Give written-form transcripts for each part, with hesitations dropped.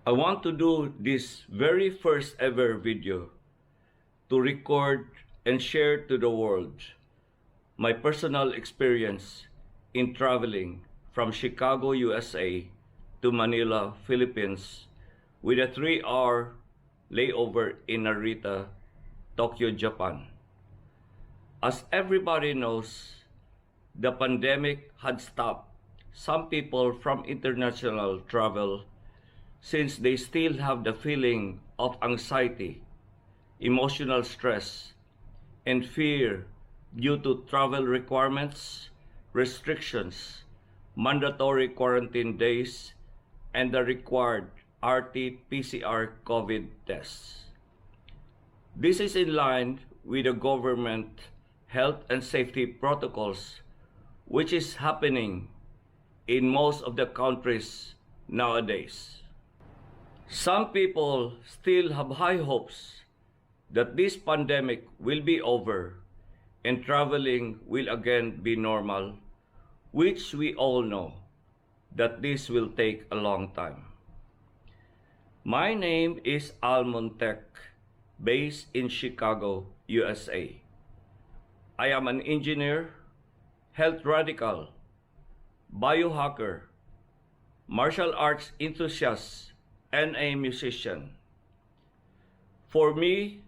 I want to do this very first ever video to record and share to the world my personal experience in traveling from Chicago, USA to Manila, Philippines with a 3-hour layover in Narita, Tokyo, Japan. As everybody knows, the pandemic had stopped some people from international travel since they still have the feeling of anxiety, emotional stress, and fear due to travel requirements, restrictions, mandatory quarantine days, and the required RT-PCR COVID tests. This is in line with the government health and safety protocols, which is happening in most of the countries nowadays. Some people still have high hopes that this pandemic will be over and traveling will again be normal, which we all know that this will take a long time. My name is Al Montec, based in Chicago, USA. I am an engineer, health radical, biohacker, martial arts enthusiast, and a musician. For me,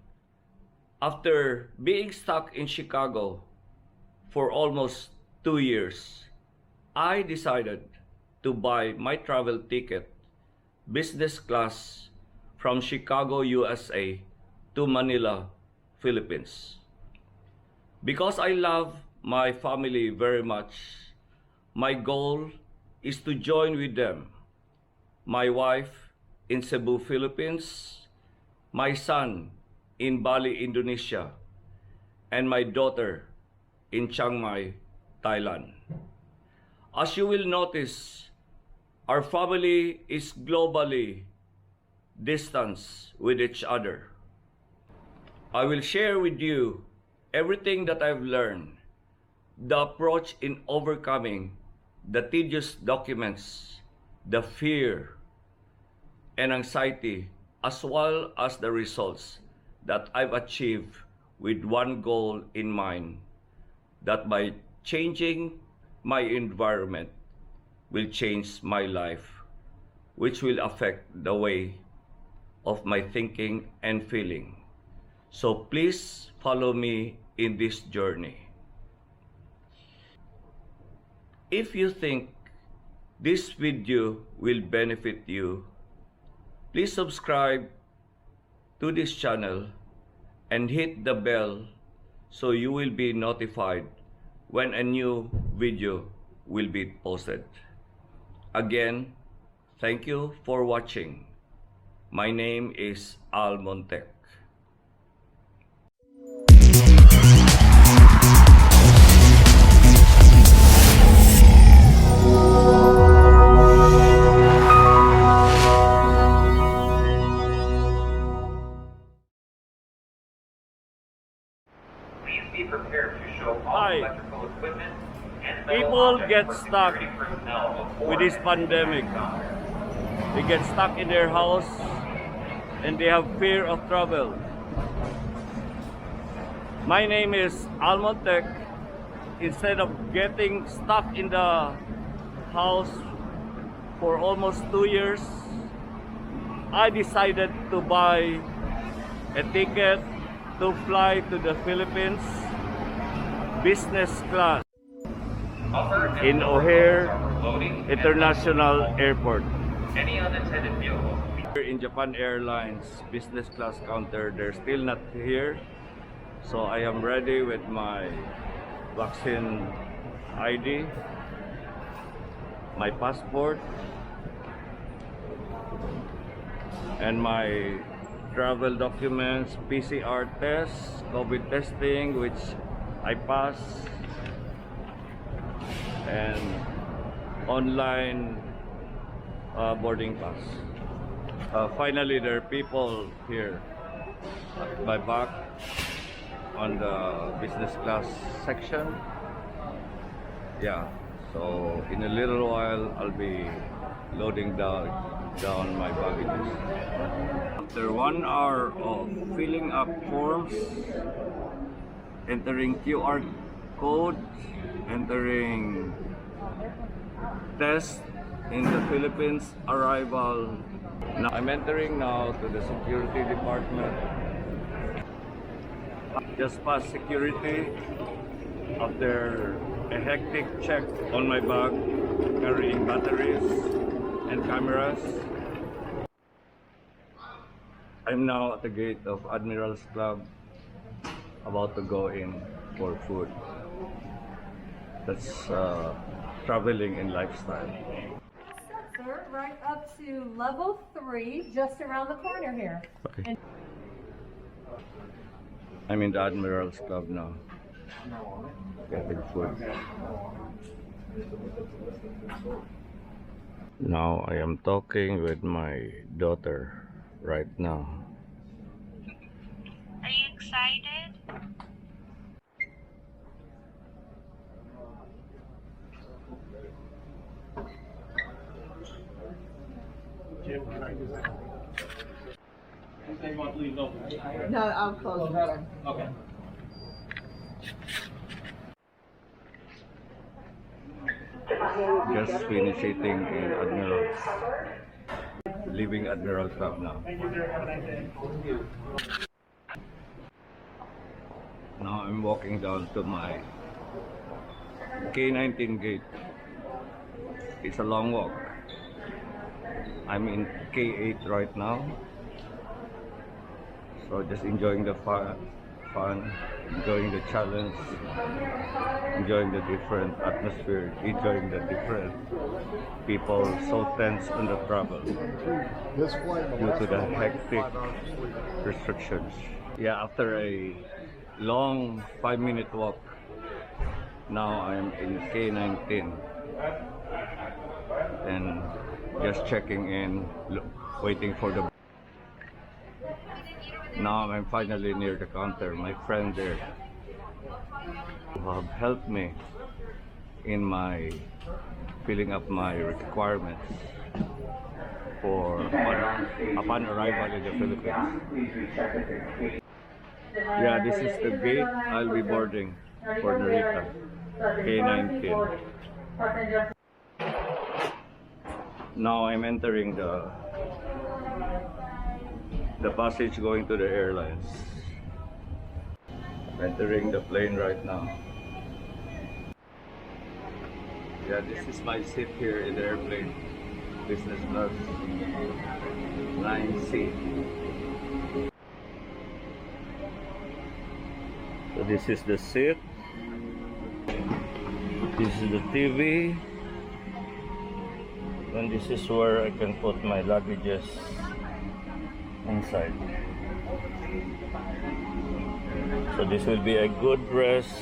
after being stuck in Chicago for almost 2 years, I decided to buy my travel ticket, business class, from Chicago, USA to Manila, Philippines. Because I love my family very much, my goal is to join with them, my wife in Cebu, Philippines, my son in Bali, Indonesia, and my daughter in Chiang Mai, Thailand. As you will notice, our family is globally distanced with each other. I will share with you everything that I've learned, the approach in overcoming the tedious documents, the fear and anxiety, as well as the results that I've achieved with one goal in mind, that by changing my environment will change my life, which will affect the way of my thinking and feeling. So please follow me in this journey. If you think this video will benefit you, please subscribe to this channel and hit the bell so you will be notified when a new video will be posted. Again, thank you for watching. My name is Al Montec. Please be prepared to show all Hi. electrical equipment and People metal get objects for stuck security personnel before with this entering the pandemic. encounter. They get stuck in their house and they have fear of travel. My name is Al Montec. Instead of getting stuck in the house for almost 2 years, I decided to buy a ticket to fly to the Philippines, business class, Upper and in lower O'Hare levels are for loading and International unloading. Airport. Any unattended vehicles will be Here in Japan Airlines business class counter, they're still not here, so I am ready with my vaccine ID, my passport, and my travel documents, PCR test, COVID testing, which I passed, and online boarding pass. Finally, there are people here at my back on the business class section. Yeah, so in a little while I'll be loading the down my baggages. After 1 hour of filling up forms, entering QR code, entering test in the Philippines arrival. Now I'm entering now to the security department. Just past security after a hectic check on my bag, carrying batteries and cameras. I'm now at the gate of Admiral's Club, about to go in for food. That's traveling in lifestyle. Sir, right up to level 3, just around the corner here. Okay. I'm in the Admiral's Club now, getting food. Now I am talking with my daughter right now. Are you excited? No, I'll close the door. Okay. Just finished eating in Admiral's. Leaving Admiral Club now. Now I'm walking down to my K19 gate. It's a long walk. I'm in K8 right now. So just enjoying the fun, enjoying the challenge, enjoying the different atmosphere, enjoying the different people so tense on the travel due to the hectic restrictions. Yeah, after a long 5-minute walk, now I'm in K19 and just checking in, waiting for the. Now I'm finally near the counter. My friend there who have helped me in my filling up my requirements for upon arrival in the Philippines. Yeah, this is the gate I'll be boarding for Narita, K19. Now I'm entering the passage going to the airlines. I'm entering the plane right now. Yeah, this is my seat here in the airplane. Business class 9C. So this is the seat. This is the TV. And this is where I can put my luggages inside. So this will be a good rest.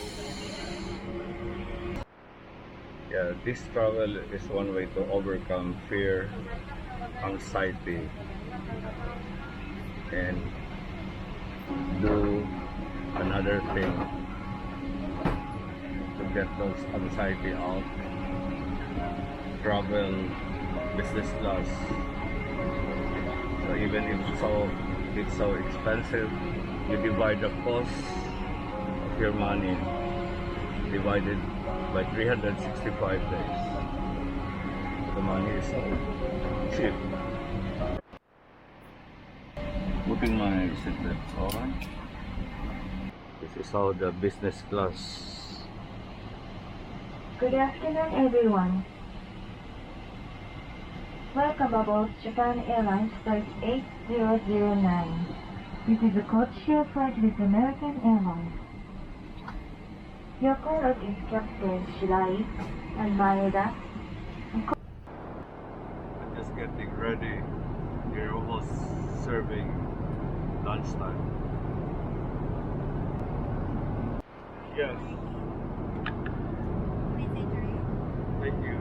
Yeah, this travel is one way to overcome fear, anxiety, and do another thing to get those anxiety out. Travel business class. So even if it's so expensive, you divide the cost of your money divided by 365 days. The money is so cheap. Putting my seatbelt on. This is how the business class. Good afternoon, everyone. Welcome aboard Japan Airlines Flight 8009. This is a code-share flight with American Airlines. Your pilot is Captain Shirai and Maeda. I'm just getting ready. We're almost serving lunchtime. Yes. Thank you.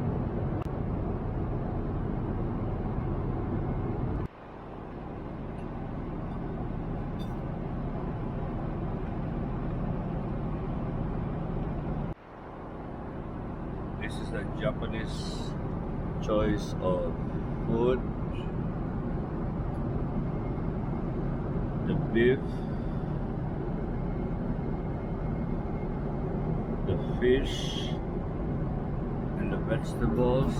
This is the Japanese choice of food. the beef, the fish, and the vegetables.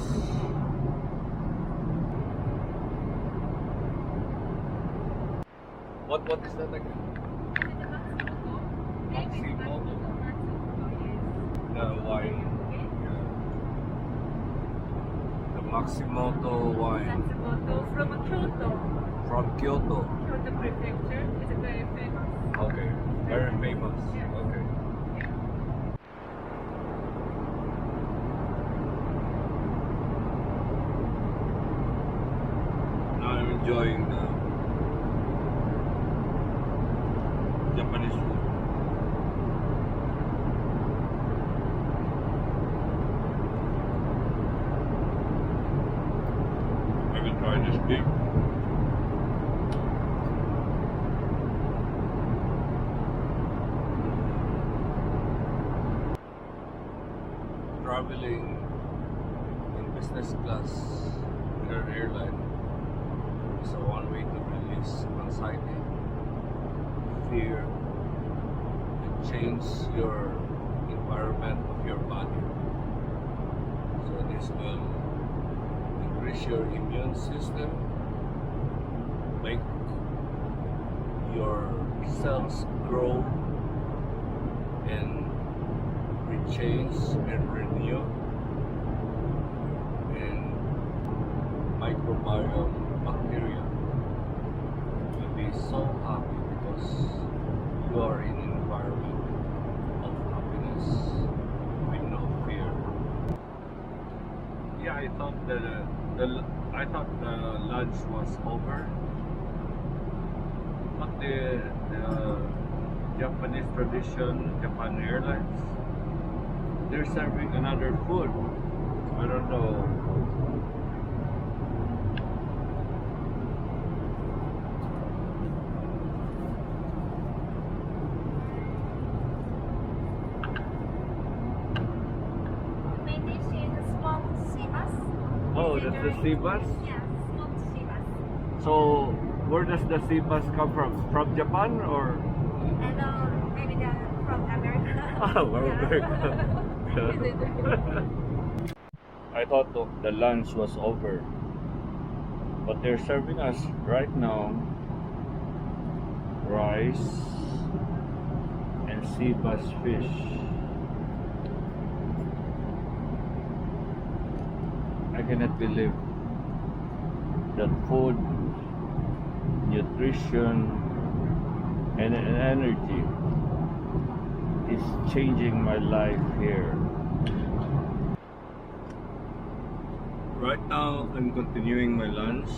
What is that again? Maximo? The wine. Yeah. The Maximoto wine From Kyoto. from Kyoto. Kyoto Prefecture. It's very famous. Okay, very famous. Yeah. Okay. Now I'm enjoying the Japanese food. I will try this steak. Traveling in business class in an airline is one way to release anxiety, fear, and change your environment of your body. So this will increase your immune system, make your cells grow and rechange and renew, and microbiome bacteria will be so happy because you are in an environment of happiness with no fear. Yeah, I thought the lunch was over, but the Japanese tradition, Japan Airlines, they're serving another food. I don't know. Main dish is smoked sea bass. Oh, that's the sea bass? Yeah, smoked sea bass. So, where does the sea bass come from? From Japan or? And maybe they're from America. Oh, America. I thought the lunch was over, but they're serving us right now rice and sea bass fish. I cannot believe that food, nutrition, and energy is changing my life here. Right now, I'm continuing my lunch.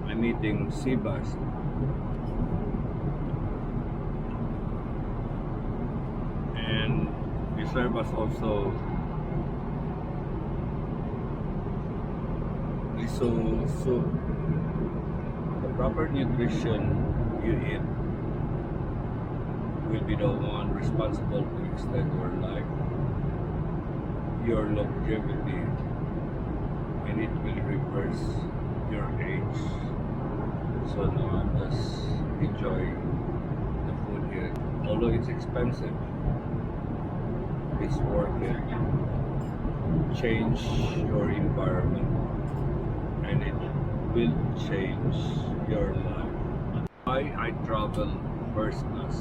I'm eating sea bass. And they serve us also miso soup. The proper nutrition you eat will be the one responsible to extend your life, your longevity, and it will reverse your age. So now I'm just enjoying the food here. Although it's expensive, it's worth it. Change your environment and it will change your life. Why I travel first class?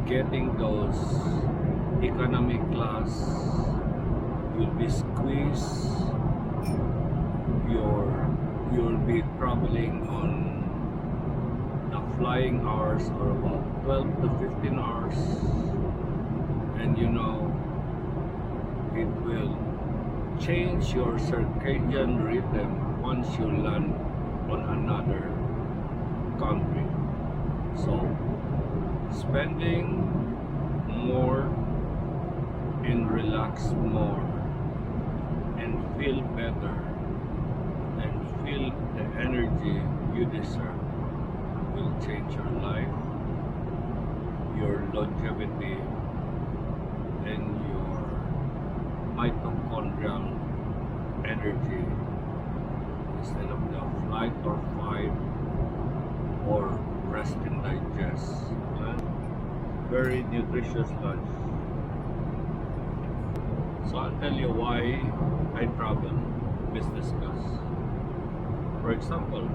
Getting those economic class will be squeezed. You'll be traveling on the flying hours or about 12 to 15 hours, and you know it will change your circadian rhythm once you land on another country. So spending more and relax more and feel better and feel the energy you deserve will change your life, your longevity, and your mitochondrial energy. Instead of the flight or fight, rest and digest. Very nutritious lunch. So I'll tell you why I travel business class. For example,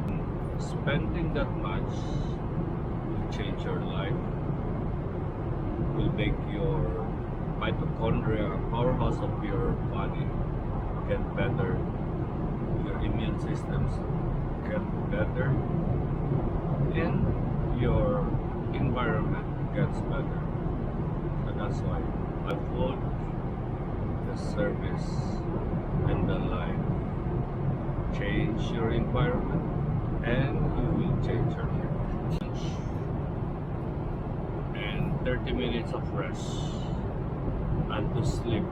spending that much will change your life, will make your mitochondria, powerhouse of your body, get better, your immune systems get better, and your environment gets better. So that's why the food, the service, and the life change your environment, and you will change your life. And 30 minutes of rest and to sleep.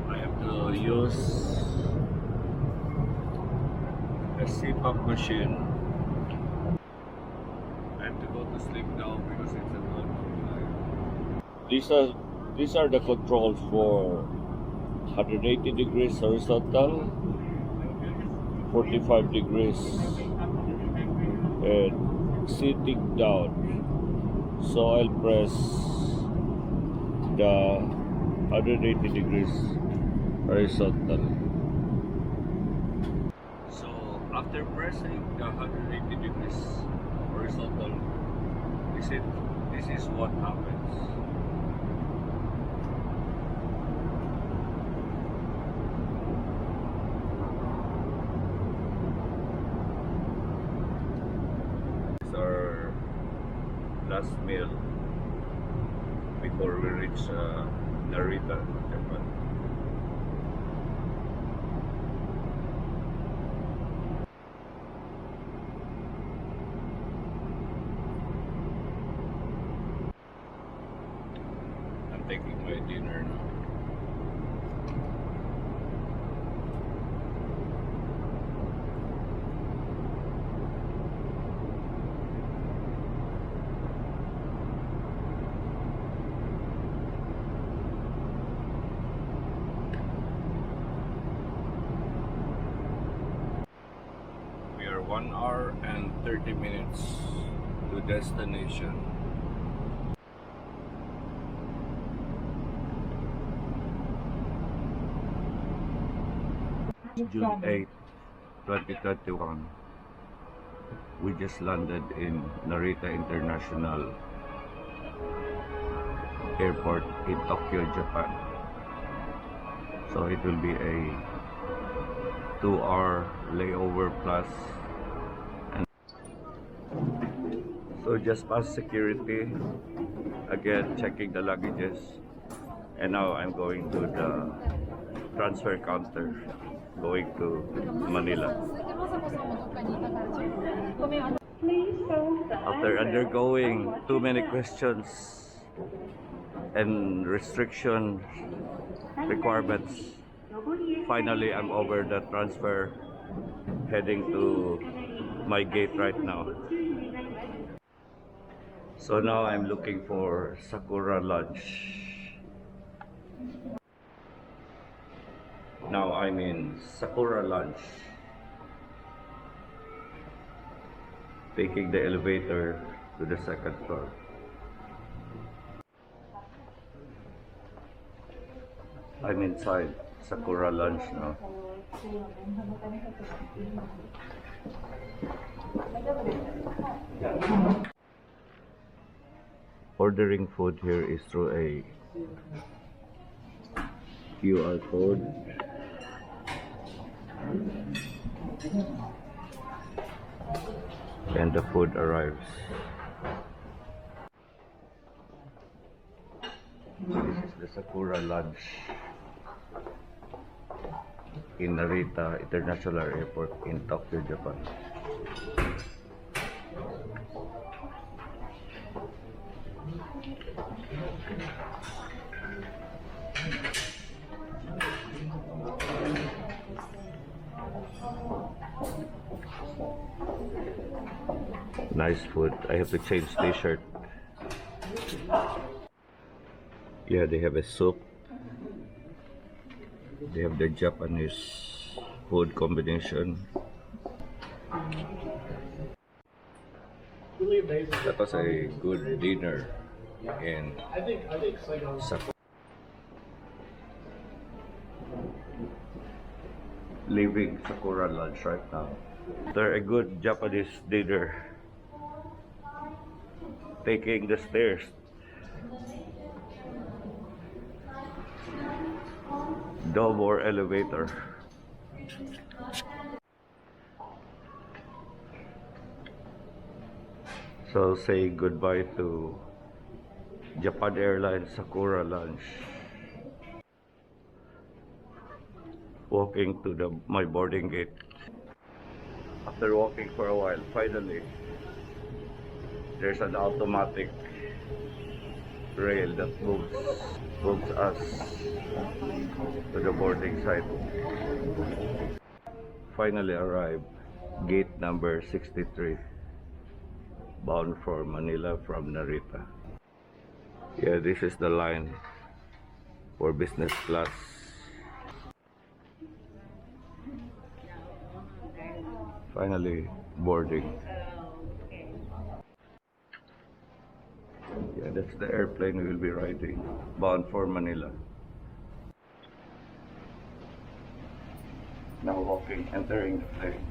I have to use a CPAP machine. I have to go to sleep now because it's a 12:09. These are the controls for 180 degrees horizontal, 45 degrees, and sitting down. So I'll press the 180 degrees horizontal. So after pressing the 180 degrees horizontal, this is what happens. This is our last meal before we reach Narita, Japan. I'm taking my dinner now. We are 1 hour and 30 minutes to destination. June 8, 2021. We just landed in Narita International Airport in Tokyo, Japan. So it will be a 2-hour layover plus. And so just past security, again checking the luggages, and now I'm going to the transfer counter going to Manila. After undergoing too many questions and restriction requirements, finally I'm over the transfer, heading to my gate right now. So now I'm looking for Sakura lunch. Now I'm in Sakura lunch, taking the elevator to the second floor. I'm inside Sakura lunch now. Ordering food here is through a QR code. And the food arrives. This is the Sakura lunch in Narita International Airport in Tokyo, Japan. Nice food. I have to change t-shirt. Yeah, they have a soup. They have the Japanese food combination. That was a good dinner in Sakura. Leaving Sakura lunch right now. After a good Japanese dinner, taking the stairs. No more elevator. So say goodbye to Japan Airlines Sakura lunch. Walking to my boarding gate. After walking for a while, finally there's an automatic rail that moves us to the boarding side. Finally arrived, gate number 63, bound for Manila from Narita. Yeah, this is the line for business class. Finally boarding. Yeah, that's the airplane we will be riding, bound for Manila. Now walking, entering the plane.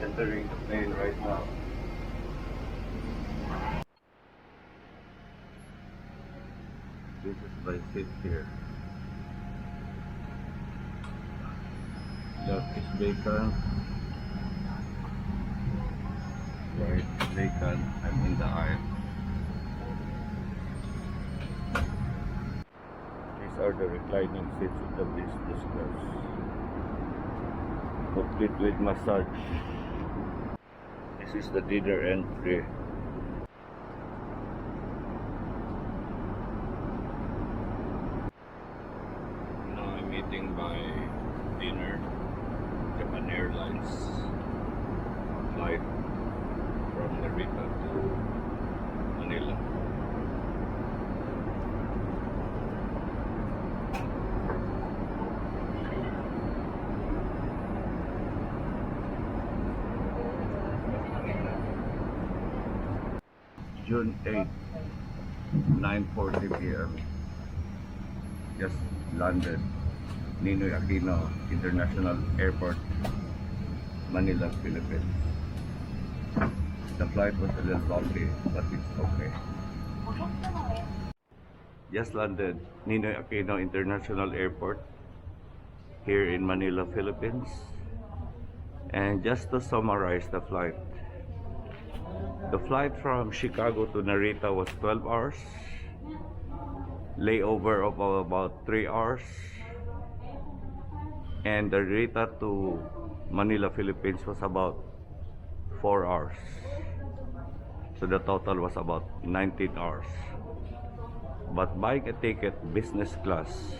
Entering the plane right now. This is my seat here. Left is vacant. Right is vacant. I'm in the aisle. These are the reclining seats in the business class. Complete with massage. This is the dinner entry. Now I'm eating my dinner. Japan Airlines flight from Narita to Manila. June 8, 9:40 p.m. Just landed Ninoy Aquino International Airport, Manila, Philippines. The flight was a little bumpy, but it's okay. Just landed Ninoy Aquino International Airport here in Manila, Philippines. And just to summarize the flight from Chicago to Narita was 12 hours. Layover of about 3 hours. And the Narita to Manila, Philippines was about 4 hours. So the total was about 19 hours. But buying a ticket business class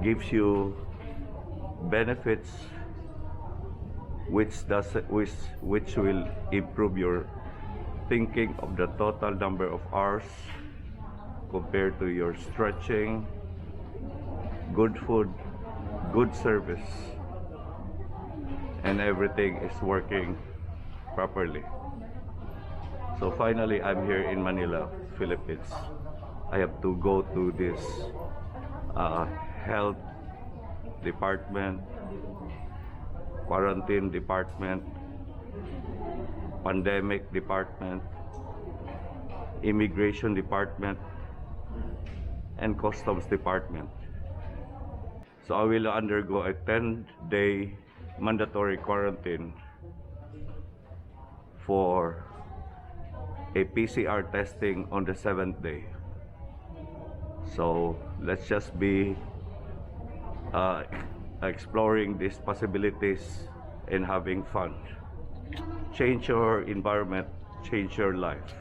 gives you benefits which will improve your thinking of the total number of hours compared to your stretching, good food, good service, and everything is working properly. So finally, I'm here in Manila, Philippines. I have to go to this health department, quarantine department, pandemic department, immigration department, and customs department. So I will undergo a 10-day mandatory quarantine for a PCR testing on the 7th day. So let's just be exploring these possibilities and having fun. Change your environment, change your life.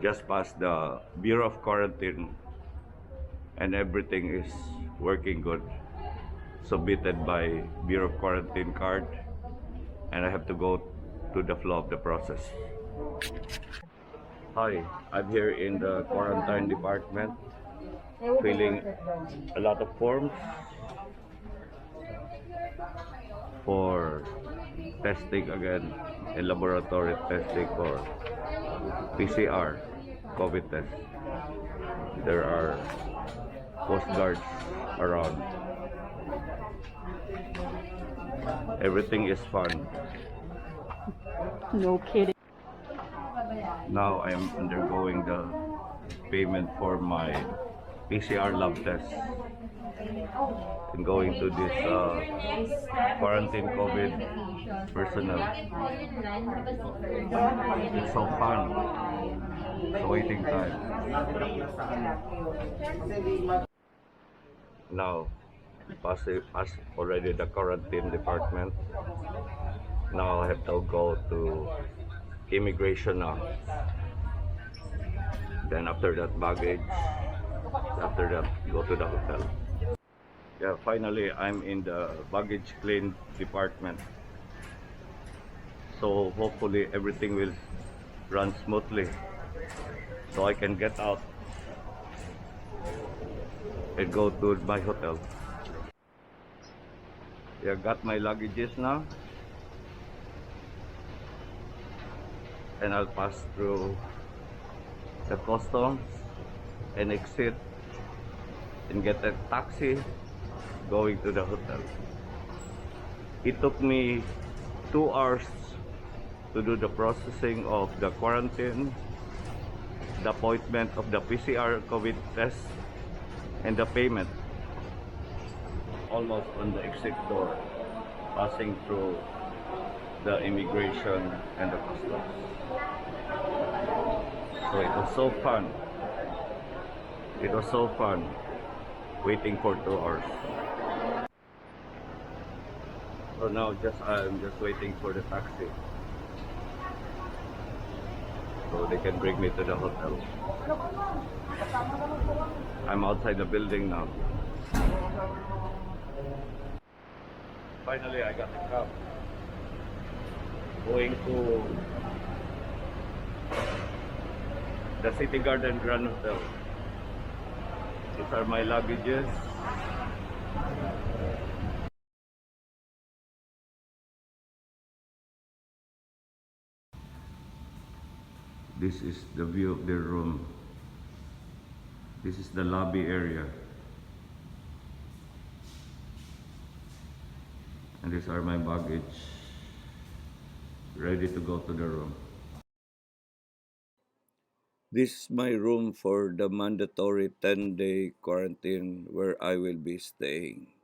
Just past the Bureau of Quarantine and everything is working good. Submitted by Bureau of Quarantine card, and I have to go to the flow of the process. Hi, I'm here in the quarantine department, filling a lot of forms. for testing again and laboratory testing for PCR COVID test. There are coast guards around. Everything is fun. No kidding. Now I am undergoing the payment for my PCR lab test and going to this quarantine COVID personnel. It's so fun. It's waiting time. Now, pass already the quarantine department. Now I have to go to immigration now. Then after that baggage. After that, go to the hotel. Yeah, finally I'm in the baggage claim department. So hopefully everything will run smoothly. So I can get out and go to my hotel. Yeah, got my luggages now. And I'll pass through the customs and exit and get a taxi going to the hotel. It took me 2 hours to do the processing of the quarantine, the appointment of the PCR COVID test, and the payment. Almost on the exit door, passing through the immigration and the customs. So it was so fun. It was so fun waiting for 2 hours. So now I'm just waiting for the taxi. So they can bring me to the hotel. I'm outside the building now. Finally I got the cab. Going to the City Garden Grand Hotel. These are my luggages. This is the view of their room. This is the lobby area. And these are my baggage. Ready to go to the room. This is my room for the mandatory 10-day quarantine where I will be staying.